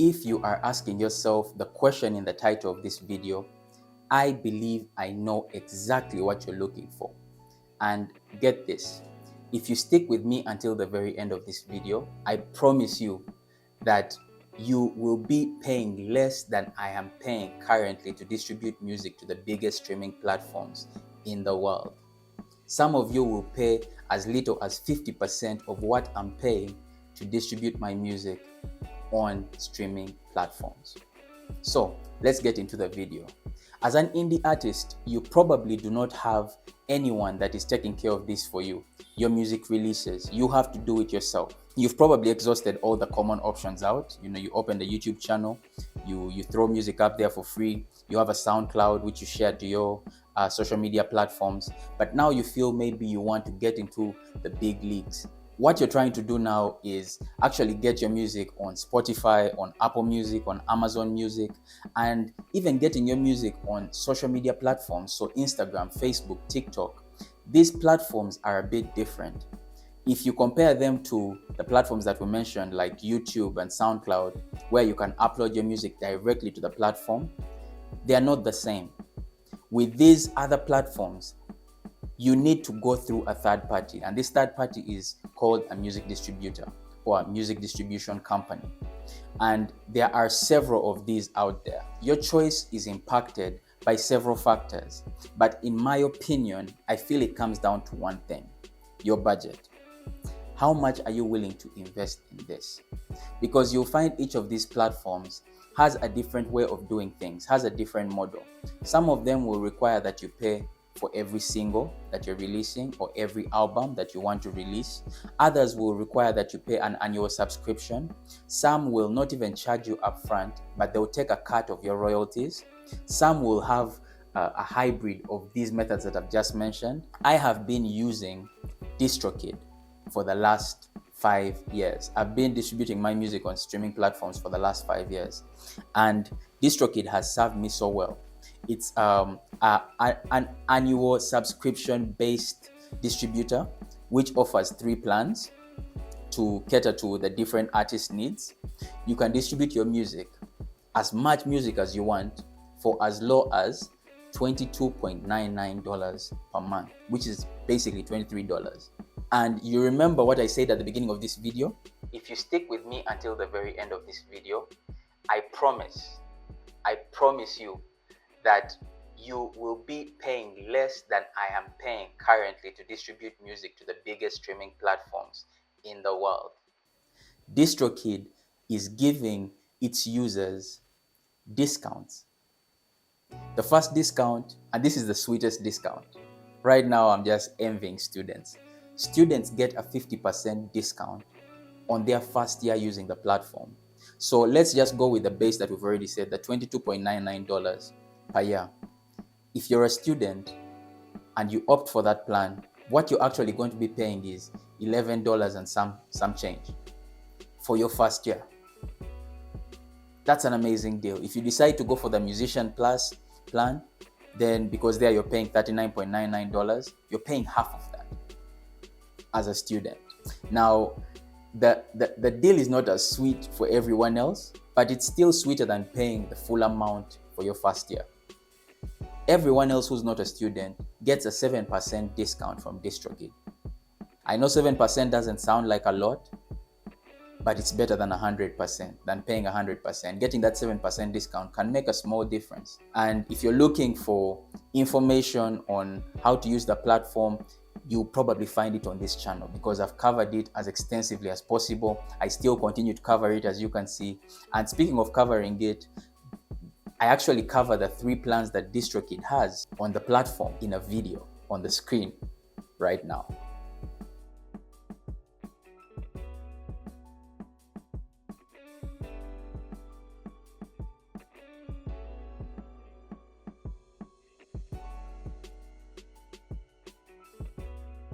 If you are asking yourself the question in the title of this video, I believe I know exactly what you're looking for. And get this, if you stick with me until the very end of this video, I promise you that you will be paying less than I am paying currently to distribute music to the biggest streaming platforms in the world. Some of you will pay as little as 50% of what I'm paying to distribute my music on streaming platforms. So let's get into the video. As an indie artist, you probably do not have anyone that is taking care of this for you. Your music releases, you have to do it yourself. You've probably exhausted all the common options out. You open the YouTube channel, you throw music up there for free. You have a SoundCloud, which you share to your social media platforms. But now you feel maybe you want to get into the big leagues. What you're trying to do now is actually get your music on Spotify, on Apple Music, on Amazon Music, and even getting your music on social media platforms. So Instagram, Facebook, TikTok. These platforms are a bit different. If you compare them to the platforms that we mentioned, like YouTube and SoundCloud, where you can upload your music directly to the platform, they are not the same. With these other platforms, you need to go through a third party, and this third party is called a music distributor or a music distribution company. And there are several of these out there. Your choice is impacted by several factors, but in my opinion, I feel it comes down to one thing: your budget. How much are you willing to invest in this? Because you'll find each of these platforms has a different way of doing things, has a different model. Some of them will require that you pay for every single that you're releasing or every album that you want to release. Others will require that you pay an annual subscription. Some will not even charge you upfront, but they'll take a cut of your royalties. Some will have a hybrid of these methods that I've just mentioned. I have been using DistroKid for the last 5 years. I've been distributing my music on streaming platforms for the last 5 years, and DistroKid has served me so well. It's an annual subscription-based distributor which offers 3 plans to cater to the different artist needs. You can distribute your music, as much music as you want, for as low as $22.99 per month, which is basically $23. And you remember what I said at the beginning of this video? If you stick with me until the very end of this video, I promise you that you will be paying less than I am paying currently to distribute music to the biggest streaming platforms in the world. DistroKid is giving its users discounts. The first discount, and this is the sweetest discount. Right now, I'm just envying students. Students get a 50% discount on their first year using the platform. So let's just go with the base that we've already said, the $22.99 per year. If you're a student and you opt for that plan, what you're actually going to be paying is $11 and some change for your first year. That's an amazing deal. If you decide to go for the Musician Plus plan, then because there you're paying $39.99, you're paying half of that as a student. Now, the deal is not as sweet for everyone else, but it's still sweeter than paying the full amount for your first year. Everyone else who's not a student gets a 7% discount from DistroKid. I know 7% doesn't sound like a lot, but it's better than 100%, than paying 100%. Getting that 7% discount can make a small difference. And if you're looking for information on how to use the platform, you'll probably find it on this channel because I've covered it as extensively as possible. I still continue to cover it, as you can see. And speaking of covering it, I actually cover the 3 plans that DistroKid has on the platform in a video on the screen right now.